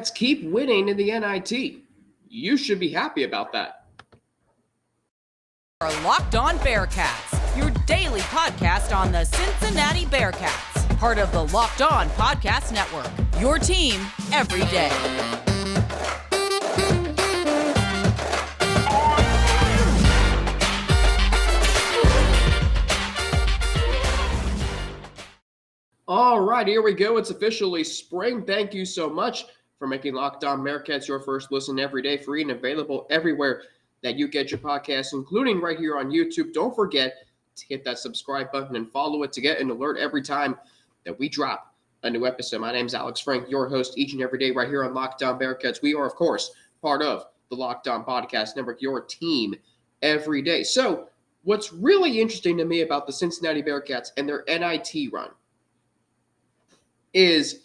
keep winning in the NIT. You should be happy about that. Our Locked On Bearcats, your daily podcast on the Cincinnati Bearcats, part of the Locked On Podcast Network, your team every day. All right, here we go. It's officially spring. Thank you so much for making Locked On Bearcats your first listen every day, free and available everywhere that you get your podcasts, including right here on YouTube. Don't forget to hit that subscribe button and follow it to get an alert every time that we drop a new episode. My name's Alex Frank, your host each and every day right here on Locked On Bearcats. We are, of course, part of the Locked On Podcast Network, your team every day. So what's really interesting to me about the Cincinnati Bearcats and their NIT run is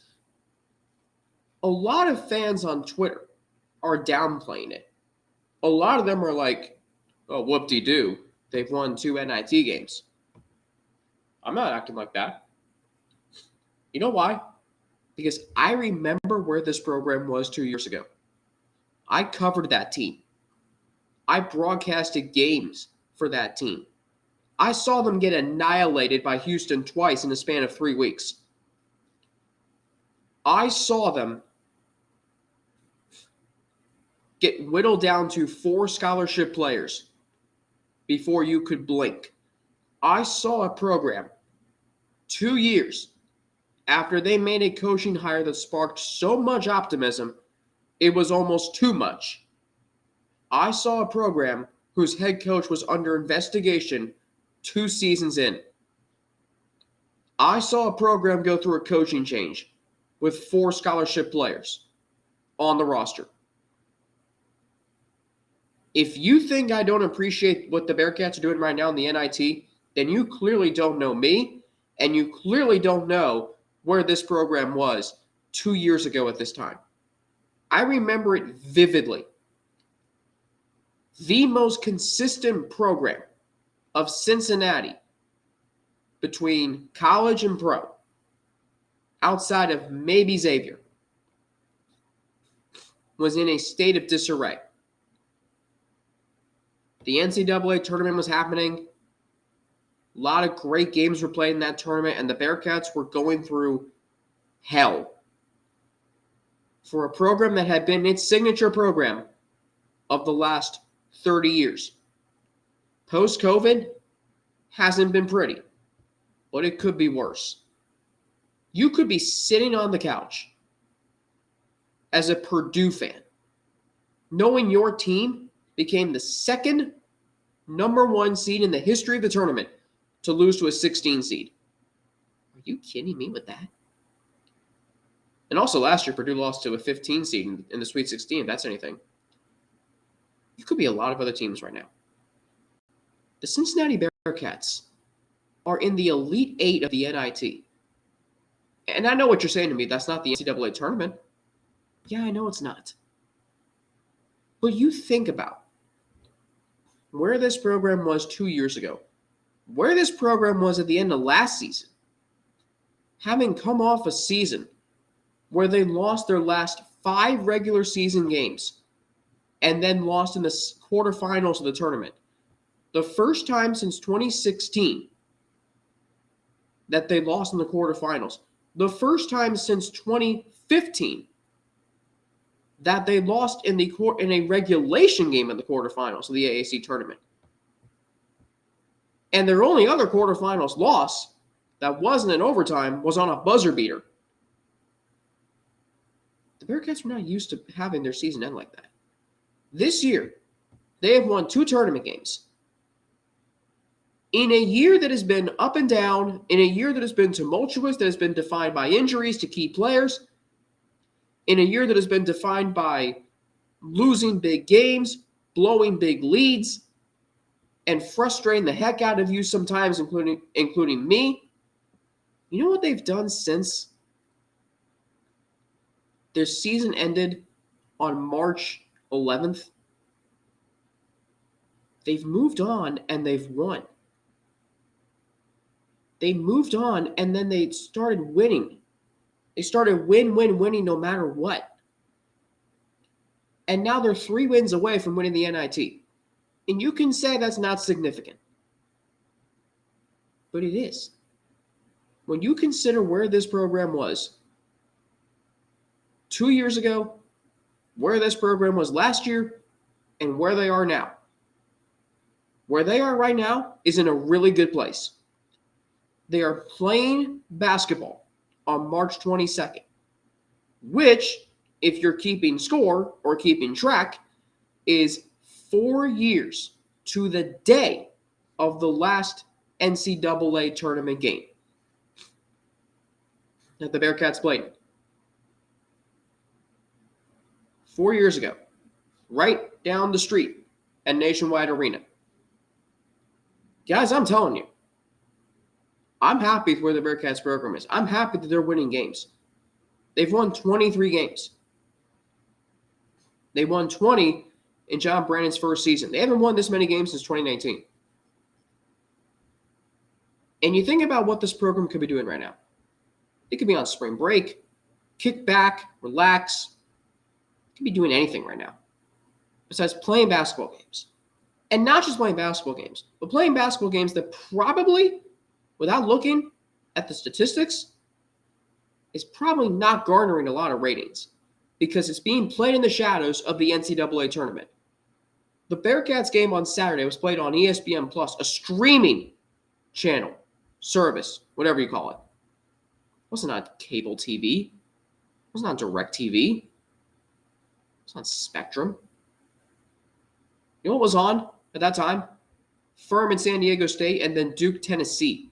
a lot of fans on Twitter are downplaying it. A lot of them are like, oh, whoop-de-doo, they've won 2 NIT games. I'm not acting like that. You know why? Because I remember where this program was 2 years ago. I covered that team. I broadcasted games for that team. I saw them get annihilated by Houston twice in the span of 3 weeks. I saw them get whittled down to 4 scholarship players before you could blink. I saw a program 2 years after they made a coaching hire that sparked so much optimism, it was almost too much. I saw a program whose head coach was under investigation 2 seasons in. I saw a program go through a coaching change with 4 scholarship players on the roster. If you think I don't appreciate what the Bearcats are doing right now in the NIT, then you clearly don't know me, and you clearly don't know where this program was 2 years ago at this time. I remember it vividly. The most consistent program of Cincinnati between college and pro, outside of maybe Xavier, was in a state of disarray. The NCAA tournament was happening. A lot of great games were played in that tournament, and the Bearcats were going through hell. For a program that had been its signature program of the last 30 years. Post-COVID hasn't been pretty, but it could be worse. You could be sitting on the couch as a Purdue fan, knowing your team became the second number 1 seed in the history of the tournament to lose to a 16 seed. Are you kidding me with that? And also last year, Purdue lost to a 15 seed in the Sweet 16, if that's anything. You could be a lot of other teams right now. The Cincinnati Bearcats are in the Elite 8 of the NIT. And I know what you're saying to me, that's not the NCAA tournament. Yeah, I know it's not. But you think about where this program was 2 years ago, where this program was at the end of last season, having come off a season where they lost their last 5 regular season games and then lost in the quarterfinals of the tournament. The first time since 2016 that they lost in the quarterfinals. The first time since 2015 that they lost in a regulation game in the quarterfinals of the AAC tournament. And their only other quarterfinals loss that wasn't in overtime was on a buzzer beater. The Bearcats were not used to having their season end like that. This year, they have won 2 tournament games. In a year that has been up and down, in a year that has been tumultuous, that has been defined by injuries to key players, in a year that has been defined by losing big games, blowing big leads, and frustrating the heck out of you sometimes, including me, you know what they've done since their season ended on March 11th? They've moved on and they've won. They moved on and then they started winning. They started winning no matter what. And now they're 3 wins away from winning the NIT. And you can say that's not significant. But it is. When you consider where this program was 2 years ago, where this program was last year, and where they are now. Where they are right now is in a really good place. They are playing basketball on March 22nd, which, if you're keeping score or keeping track, is 4 years to the day of the last NCAA tournament game that the Bearcats played. 4 years ago, right down the street at Nationwide Arena. Guys, I'm telling you, I'm happy with where the Bearcats program is. I'm happy that they're winning games. They've won 23 games. They won 20 in John Brannon's first season. They haven't won this many games since 2019. And you think about what this program could be doing right now. It could be on spring break, kick back, relax. It could be doing anything right now besides playing basketball games. And not just playing basketball games, but playing basketball games that probably, without looking at the statistics, is probably not garnering a lot of ratings because it's being played in the shadows of the NCAA tournament. The Bearcats game on Saturday was played on ESPN Plus, a streaming channel, service, whatever you call it. It wasn't on cable TV. It wasn't on direct TV. It was on Spectrum. You know what was on at that time? Furman, San Diego State, and then Duke, Tennessee.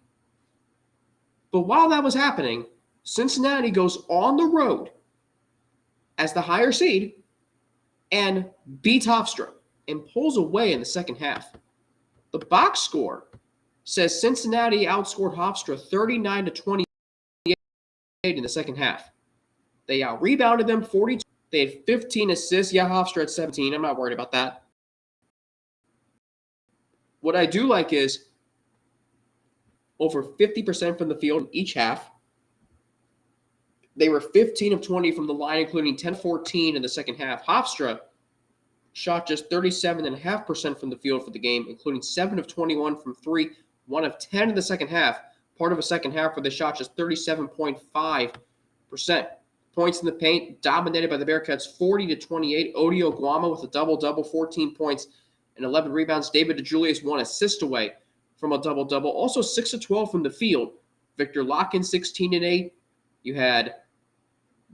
But while that was happening, Cincinnati goes on the road as the higher seed and beats Hofstra and pulls away in the second half. The box score says Cincinnati outscored Hofstra 39-28 in the second half. They out-rebounded them 42. They had 15 assists. Yeah, Hofstra had 17. I'm not worried about that. What I do like is over 50% from the field in each half. They were 15 of 20 from the line, including 10-14 in the second half. Hofstra shot just 37.5% from the field for the game, including 7 of 21 from 3, 1 of 10 in the second half. Part of a second half where they shot just 37.5%. Points in the paint dominated by the Bearcats 40-28. Odio Guama with a double-double, 14 points and 11 rebounds. David DeJulius 1 assist away from a double-double. Also 6 of 12 from the field. Victor Locken 16-8. You had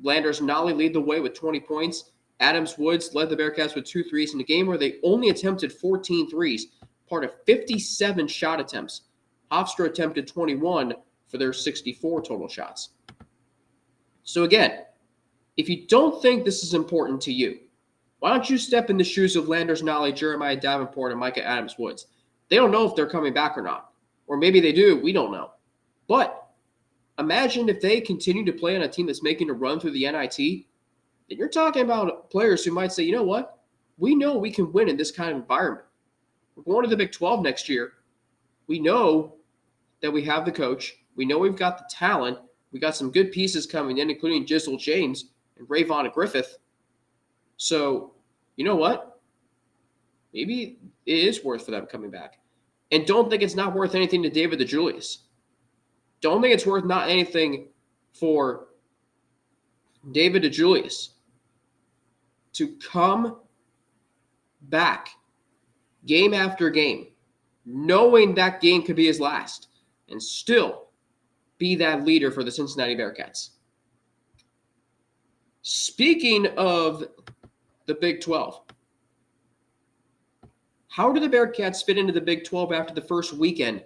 Landers Nolly lead the way with 20 points. Adams Woods led the Bearcats with 2 threes in a game where they only attempted 14 threes, part of 57 shot attempts. Hofstra attempted 21 for their 64 total shots. So again, if you don't think this is important to you, why don't you step in the shoes of Landers Nolly, Jeremiah Davenport, and Micah Adams Woods? They don't know if they're coming back or not. Or maybe they do, we don't know. But imagine if they continue to play on a team that's making a run through the NIT, then you're talking about players who might say, you know what? We know we can win in this kind of environment. We're going to the Big 12 next year. We know that we have the coach. We know we've got the talent. We got some good pieces coming in, including Jizzle James and Rayvon Griffith. So, you know what? Maybe it is worth for them coming back. And don't think it's not worth anything to David DeJulius. Don't think it's worth not anything for David DeJulius to come back game after game, knowing that game could be his last, and still be that leader for the Cincinnati Bearcats. Speaking of the Big 12, how do the Bearcats fit into the Big 12 after the first weekend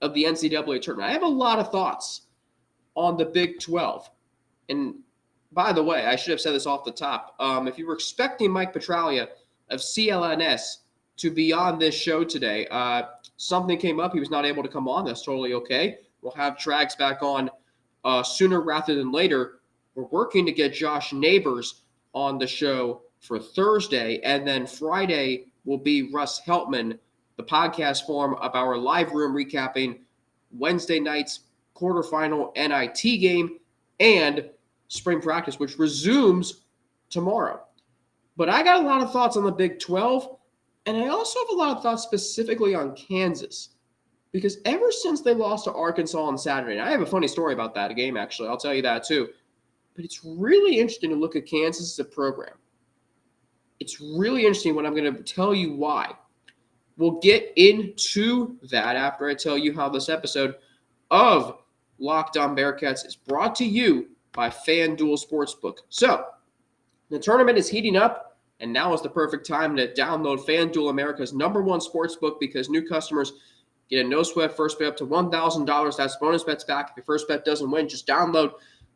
of the NCAA tournament? I have a lot of thoughts on the Big 12. And by the way, I should have said this off the top. If you were expecting Mike Petralia of CLNS to be on this show today, something came up. He was not able to come on. That's totally okay. We'll have Trags back on sooner rather than later. We're working to get Josh Neighbors on the show for Thursday. And then Friday will be Russ Heltman, the podcast form of our live room recapping Wednesday night's quarterfinal NIT game and spring practice, which resumes tomorrow. But I got a lot of thoughts on the Big 12, and I also have a lot of thoughts specifically on Kansas. Because ever since they lost to Arkansas on Saturday, and I have a funny story about that game, actually. I'll tell you that too. But it's really interesting to look at Kansas as a program. It's really interesting when I'm going to tell you why. We'll get into that after I tell you how this episode of Locked On Bearcats is brought to you by FanDuel Sportsbook. So, the tournament is heating up, and now is the perfect time to download FanDuel, America's #1 sportsbook, because new customers get a no-sweat first bet up to $1,000. That's bonus bets back if your first bet doesn't win. Just download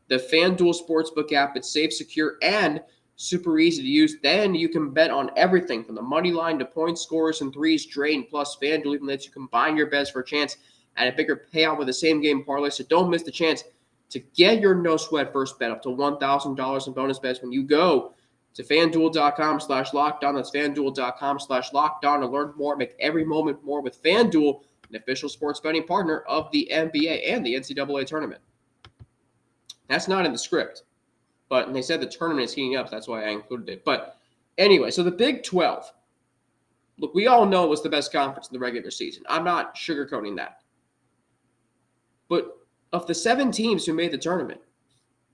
the FanDuel Sportsbook app. It's safe, secure, and super easy to use. Then you can bet on everything from the money line to point scores and threes drained. Plus, FanDuel even lets you combine your bets for a chance at a bigger payout with a same-game parlay. So don't miss the chance to get your no-sweat first bet up to $1,000 in bonus bets when you go to FanDuel.com/LockedOn. That's FanDuel.com/LockedOn to learn more. Make every moment more with FanDuel, an official sports betting partner of the NBA and the NCAA Tournament. That's not in the script, but they said the tournament is heating up. That's why I included it. But anyway, so the Big 12. Look, we all know it was the best conference in the regular season. I'm not sugarcoating that. But of the 7 teams who made the tournament,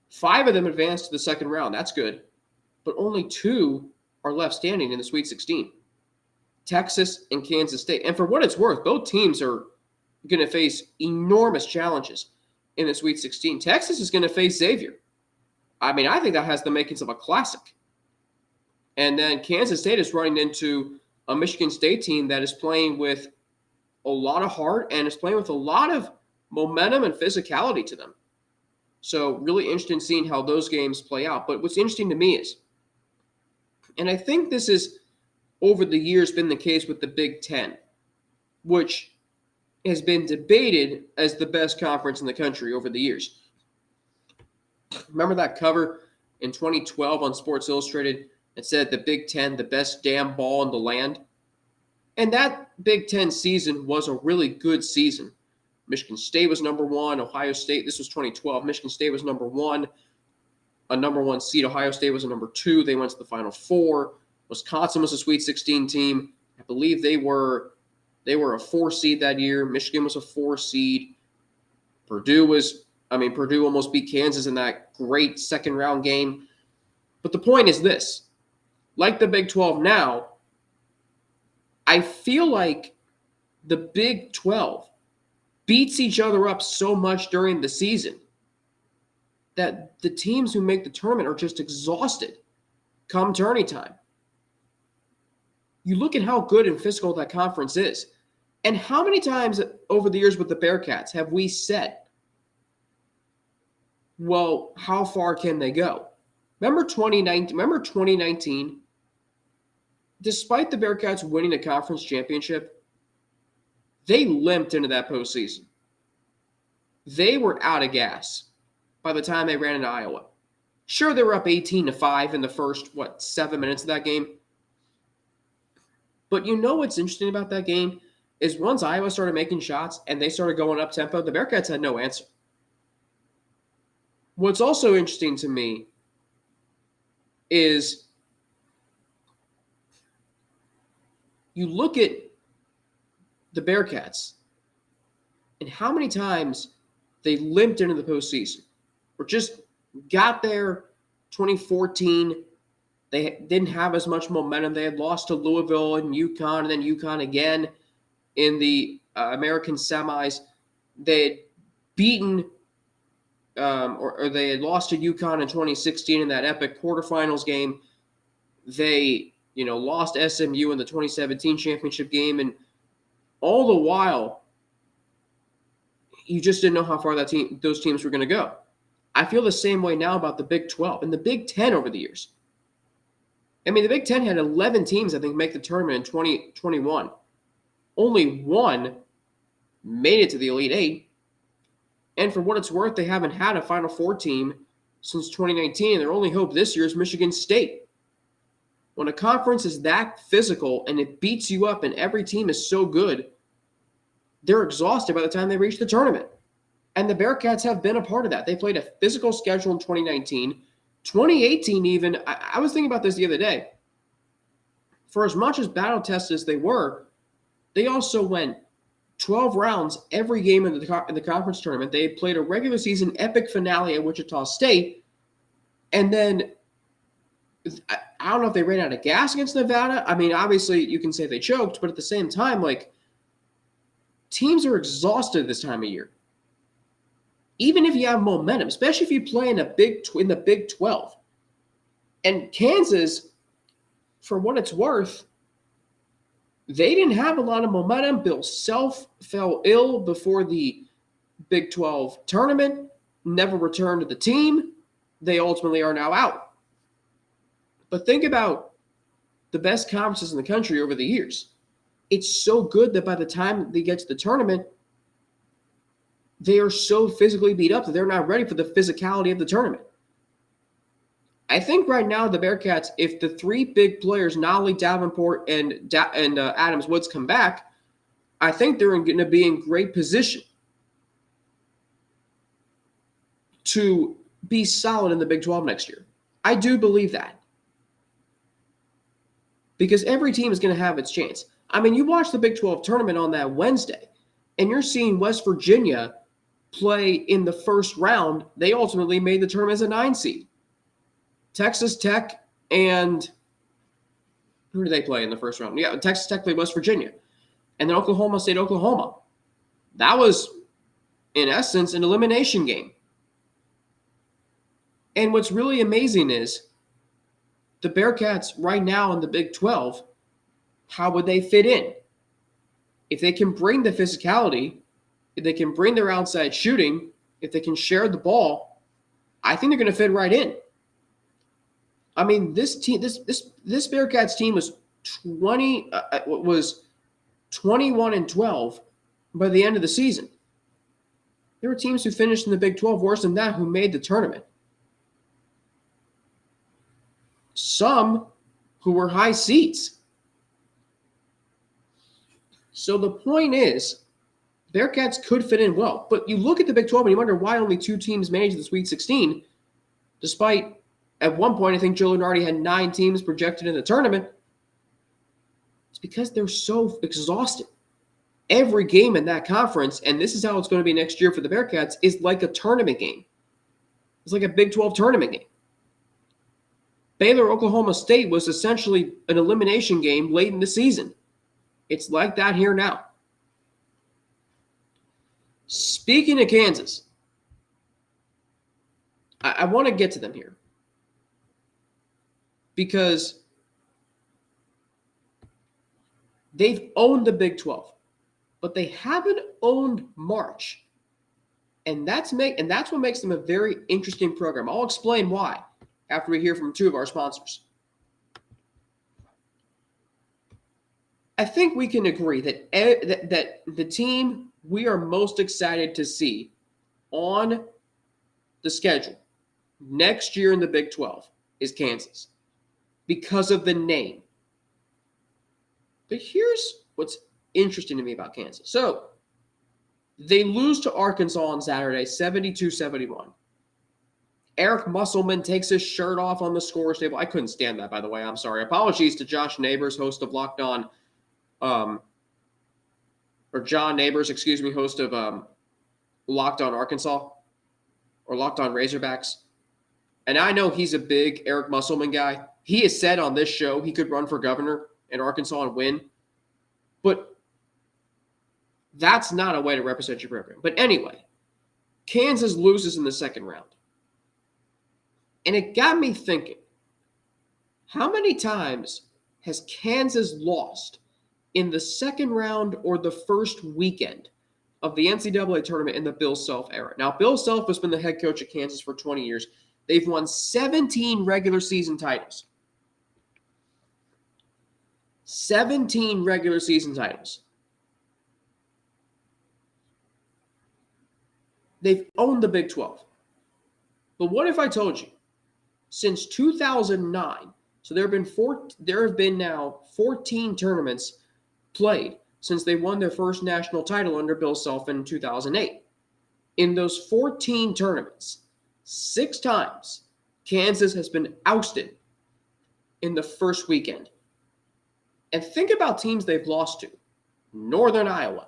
5 of them advanced to the second round. That's good. But only 2 are left standing in the Sweet 16. Texas and Kansas State. And for what it's worth, both teams are going to face enormous challenges in the Sweet 16. Texas is going to face Xavier. I mean, I think that has the makings of a classic. And then Kansas State is running into a Michigan State team that is playing with a lot of heart and is playing with a lot of momentum and physicality to them. So really interesting seeing how those games play out. But what's interesting to me is, and I think this is over the years been the case with the Big Ten, which has been debated as the best conference in the country over the years. Remember that cover in 2012 on Sports Illustrated that said the Big Ten, the best damn ball in the land? And that Big Ten season was a really good season. Michigan State was number 1. Ohio State, this was 2012. Michigan State was number 1, a number 1 seed. Ohio State was a number 2. They went to the Final Four. Wisconsin was a Sweet 16 team. I believe they were a 4 seed that year. Michigan was a 4 seed. Purdue almost beat Kansas in that great second round game. But the point is this. Like the Big 12 now, I feel like the Big 12 beats each other up so much during the season that the teams who make the tournament are just exhausted come tourney time. You look at how good and physical that conference is. And how many times over the years with the Bearcats have we said, well, how far can they go? Remember 2019? Despite the Bearcats winning a conference championship, they limped into that postseason. They were out of gas by the time they ran into Iowa. Sure, they were up 18-5 in the first, 7 minutes of that game. But you know what's interesting about that game is once Iowa started making shots and they started going up tempo, the Bearcats had no answer. What's also interesting to me is you look at the Bearcats and how many times they limped into the postseason or just got there. 2014, they didn't have as much momentum. They had lost to Louisville and UConn, and then UConn again in the American semis. They had beaten or they had lost to UConn in 2016 in that epic quarterfinals game. They, lost SMU in the 2017 championship game, and all the while, you just didn't know how far those teams were going to go. I feel the same way now about the Big 12 and the Big 10 over the years. I mean, the Big 10 had 11 teams, I think, make the tournament in 2021. Only 1 made it to the Elite 8. And for what it's worth, they haven't had a Final Four team since 2019. And their only hope this year is Michigan State. When a conference is that physical and it beats you up and every team is so good, they're exhausted by the time they reach the tournament. And the Bearcats have been a part of that. They played a physical schedule in 2019. 2018 even, I was thinking about this the other day. for as much as battle tested as they were, they also went 12 rounds every game in the conference tournament. They played a regular season epic finale at Wichita State. And then, I don't know if they ran out of gas against Nevada. I mean, obviously, you can say they choked, but at the same time, like, teams are exhausted this time of year. Even if you have momentum, especially if you play in the Big 12. And Kansas, for what it's worth, they didn't have a lot of momentum. Bill Self fell ill before the Big 12 tournament, never returned to the team. They ultimately are now out. But think about the best conferences in the country over the years. It's so good that by the time they get to the tournament, they are so physically beat up that they're not ready for the physicality of the tournament. I think right now the Bearcats, if the three big players, Nolly, Davenport, and Adams Woods come back, I think they're going to be in great position to be solid in the Big 12 next year. I do believe that. Because every team is going to have its chance. I mean, you watch the Big 12 tournament on that Wednesday, and you're seeing West Virginia play in the first round. They ultimately made the tournament as a 9 seed. Texas Tech and who do they play in the first round? Yeah, Texas Tech played West Virginia. And then Oklahoma State, Oklahoma. That was, in essence, an elimination game. And what's really amazing is the Bearcats right now in the Big 12, how would they fit in? If they can bring the physicality, if they can bring their outside shooting, if they can share the ball, I think they're going to fit right in. I mean, this Bearcats team was 21-12 by the end of the season. There were teams who finished in the Big 12 worse than that who made the tournament. Some who were high seeds. So the point is, Bearcats could fit in well. But you look at the Big 12 and you wonder why only 2 teams made it to the Sweet 16, despite at one point I think Joe Lunardi had 9 teams projected in the tournament. It's because they're so exhausted. Every game in that conference, and this is how it's going to be next year for the Bearcats, is like a tournament game. It's like a Big 12 tournament game. Baylor, Oklahoma State was essentially an elimination game late in the season. It's like that here now. Speaking of Kansas, I want to get to them here because they've owned the Big 12, but they haven't owned March. And that's what makes them a very interesting program. I'll explain why after we hear from 2 of our sponsors. I think we can agree that the team we are most excited to see on the schedule next year in the Big 12 is Kansas because of the name. But here's what's interesting to me about Kansas. So they lose to Arkansas on Saturday, 72-71. Eric Musselman takes his shirt off on the scorer's table. I couldn't stand that, by the way. I'm sorry. Apologies to Josh Neighbors, host of Locked On, or John Neighbors, host of Locked On Arkansas or Locked On Razorbacks. And I know he's a big Eric Musselman guy. He has said on this show he could run for governor in Arkansas and win. But that's not a way to represent your program. But anyway, Kansas loses in the second round. And it got me thinking, how many times has Kansas lost in the second round or the first weekend of the NCAA tournament in the Bill Self era? Now, Bill Self has been the head coach at Kansas for 20 years. They've won 17 regular season titles. 17 regular season titles. They've owned the Big 12. But what if I told you, since 2009, so there have been now 14 tournaments played since they won their first national title under Bill Self in 2008. In those 14 tournaments, 6 times Kansas has been ousted in the first weekend. And think about teams they've lost to. Northern Iowa.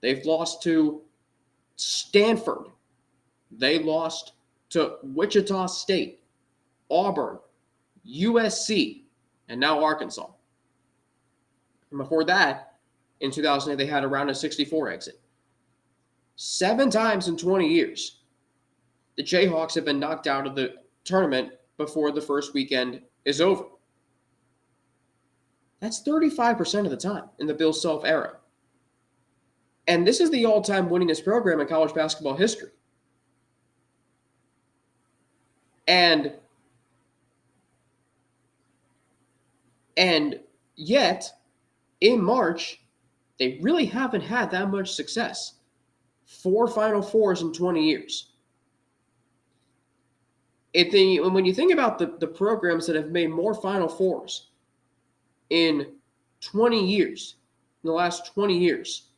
They've lost to Stanford. They lost to Wichita State, Auburn, USC, and now Arkansas. And before that, in 2008, they had a round of 64 exit. 7 times in 20 years, the Jayhawks have been knocked out of the tournament before the first weekend is over. That's 35% of the time in the Bill Self era. And this is the all-time winningest program in college basketball history. And yet, in March, they really haven't had that much success. 4 Final Fours in 20 years. When you think about the programs that have made more Final Fours in 20 years, in the last 20 years,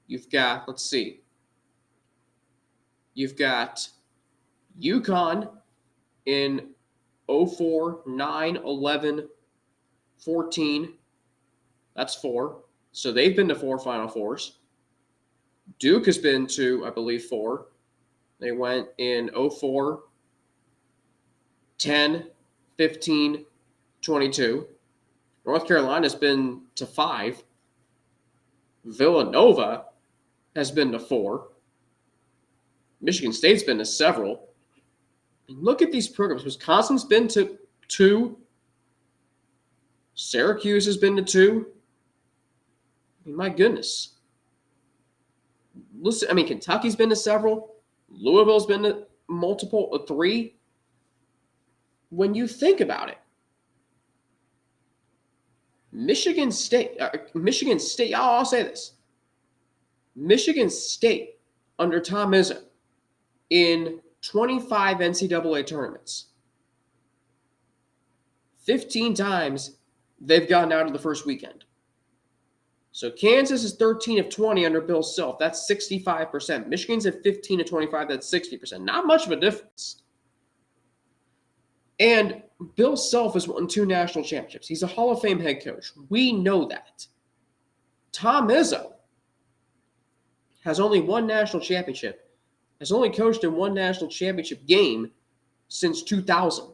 you've got, you've got UConn in 04, 9, 11, 14. That's 4. So they've been to 4 Final Fours. Duke has been to, I believe, 4. They went in 04, 10, 15, 22. North Carolina's been to 5. Villanova has been to 4. Michigan State's been to several. Look at these programs. Wisconsin's been to 2. Syracuse has been to 2. My goodness. Listen, Kentucky's been to several. Louisville's been to multiple, 3. When you think about it, Michigan State, I'll say this. Michigan State under Tom Izzo in 25 NCAA tournaments. 15 times they've gotten out of the first weekend. So Kansas is 13 of 20 under Bill Self. That's 65%. Michigan's at 15 of 25. That's 60%. Not much of a difference. And Bill Self has won 2 national championships. He's a Hall of Fame head coach. We know that. Tom Izzo has only 1 national championship, has only coached in 1 national championship game since 2000.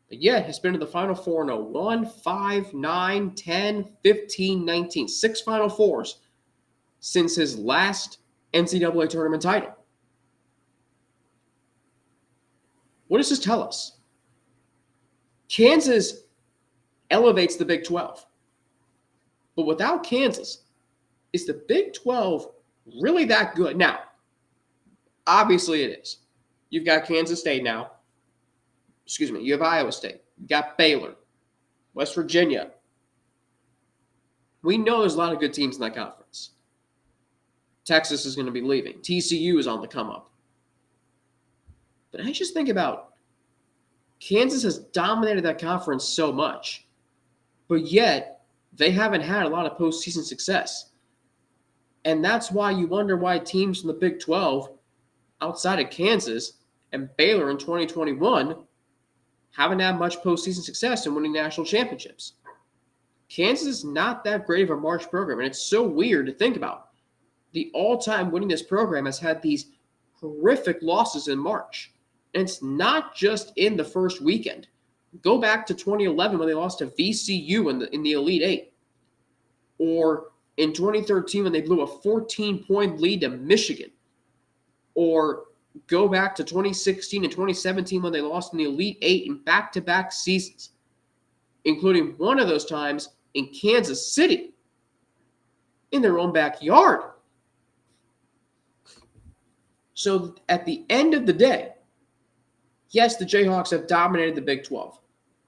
But yet has been to the Final Four in 1, 5, 9, 10, 15, 19. 6 Final Fours since his last NCAA tournament title. What does this tell us? Kansas elevates the Big 12. But without Kansas, is the Big 12 really that good? Now, obviously it is. You've got Kansas State now. You have Iowa State. You got Baylor, West Virginia. We know there's a lot of good teams in that conference. Texas is going to be leaving. TCU is on the come up. But I just think about Kansas has dominated that conference so much, but yet they haven't had a lot of postseason success. And that's why you wonder why teams from the Big 12 outside of Kansas and Baylor in 2021 haven't had much postseason success in winning national championships. Kansas is not that great of a March program, and it's so weird to think about. The all-time winningest program has had these horrific losses in March, and it's not just in the first weekend. Go back to 2011 when they lost to VCU in the Elite Eight, or in 2013 when they blew a 14-point lead to Michigan, or go back to 2016 and 2017 when they lost in the Elite Eight in back-to-back seasons, including one of those times in Kansas City, in their own backyard. So at the end of the day, yes, the Jayhawks have dominated the Big 12.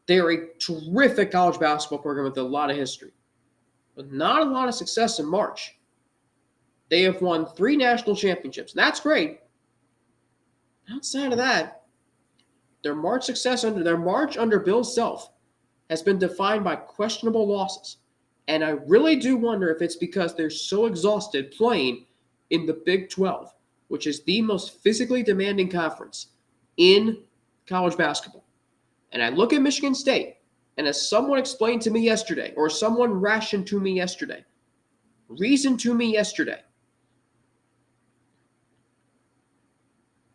They are a terrific college basketball program with a lot of history, but not a lot of success in March. They have won 3 national championships. That's great. Outside of that, their March under Bill Self has been defined by questionable losses. And I really do wonder if it's because they're so exhausted playing in the Big 12, which is the most physically demanding conference in college basketball. And I look at Michigan State, And as someone explained to me yesterday, or someone reasoned to me yesterday,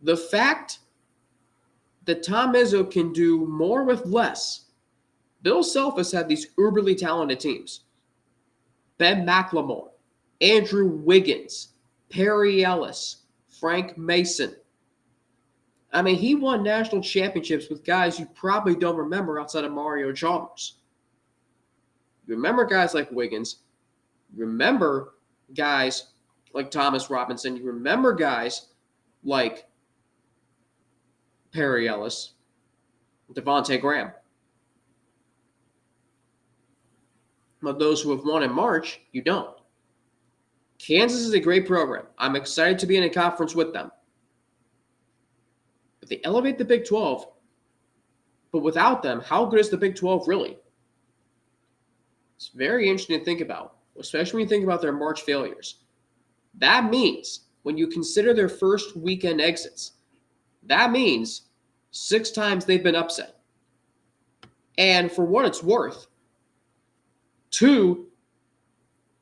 the fact that Tom Izzo can do more with less. Bill Self has had these uberly talented teams. Ben McLemore, Andrew Wiggins, Perry Ellis, Frank Mason. I mean, he won national championships with guys you probably don't remember outside of Mario Chalmers. You remember guys like Wiggins. You remember guys like Thomas Robinson. You remember guys like Perry Ellis, Devontae Graham. But those who have won in March, you don't. Kansas is a great program. I'm excited to be in a conference with them. But they elevate the Big 12. But without them, how good is the Big 12 really? It's very interesting to think about, especially when you think about their March failures. That means when you consider their first weekend exits, that means 6 times they've been upset. And for what it's worth, 2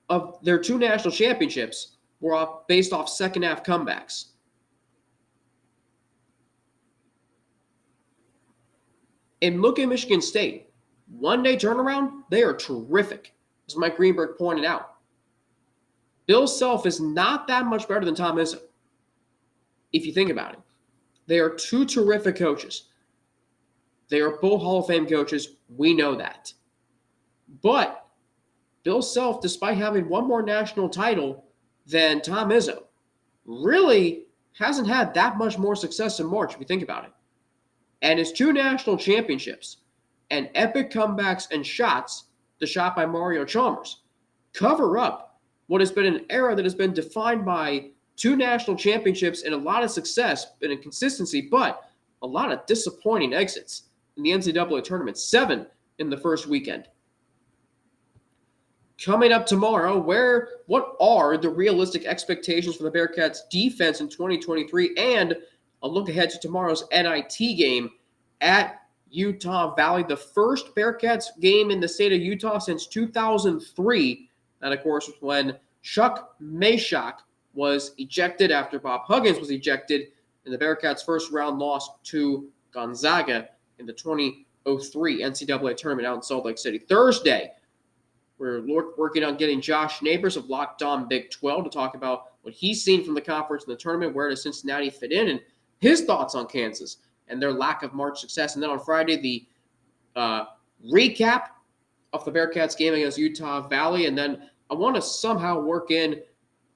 of their 2 national championships were based off second half comebacks. And look at Michigan State. One-day turnaround, they are terrific, as Mike Greenberg pointed out. Bill Self is not that much better than Tom Izzo, if you think about it. They are 2 terrific coaches. They are both Hall of Fame coaches. We know that. But Bill Self, despite having 1 more national title than Tom Izzo, really hasn't had that much more success in March, if you think about it. And his 2 national championships and epic comebacks and shots, the shot by Mario Chalmers, cover up what has been an era that has been defined by 2 national championships and a lot of success and a consistency, but a lot of disappointing exits in the NCAA Tournament, 7 in the first weekend. Coming up tomorrow, what are the realistic expectations for the Bearcats defense in 2023, and a look ahead to tomorrow's NIT game at Utah Valley, the first Bearcats game in the state of Utah since 2003. That, of course, was when Chuck Mayshak was ejected after Bob Huggins was ejected in the Bearcats' first round loss to Gonzaga in the 2003 NCAA Tournament out in Salt Lake City. Thursday, we're working on getting Josh Neighbors of Locked On Big 12 to talk about what he's seen from the conference and the tournament, where does Cincinnati fit in, and his thoughts on Kansas and their lack of March success. And then on Friday, the recap of the Bearcats game against Utah Valley. And then I want to somehow work in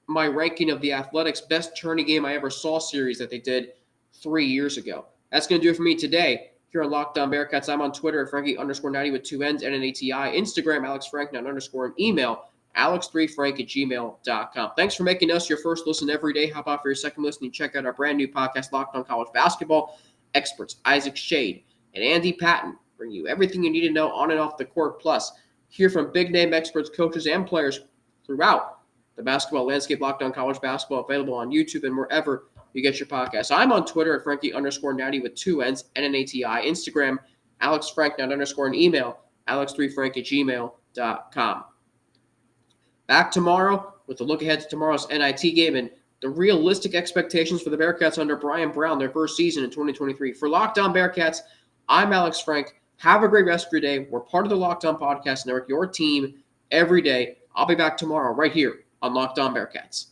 my ranking of the Athletics best tourney game I ever saw series that they did 3 years ago. That's going to do it for me today here on Locked On Bearcats. I'm on Twitter at Frankie_90 with 2 N's and an ATI. Instagram, AlexFrank_, and email alex3frank@gmail.com. Thanks for making us your first listen every day. How about for your second listen, you check out our brand new podcast, Locked On College Basketball. Experts Isaac Shade and Andy Patton bring you everything you need to know on and off the court. Plus, hear from big-name experts, coaches, and players throughout the basketball landscape. Locked On College Basketball, available on YouTube and wherever you get your podcasts. I'm on Twitter at Frankie_90 with 2 N's and an ATI. Instagram, AlexFrank_, and email alex3frank@gmail.com. Back tomorrow with a look ahead to tomorrow's NIT game and the realistic expectations for the Bearcats under Brian Brown, their first season in 2023. For Locked On Bearcats, I'm Alex Frank. Have a great rest of your day. We're part of the Locked On Podcast Network, your team every day. I'll be back tomorrow right here on Locked On Bearcats.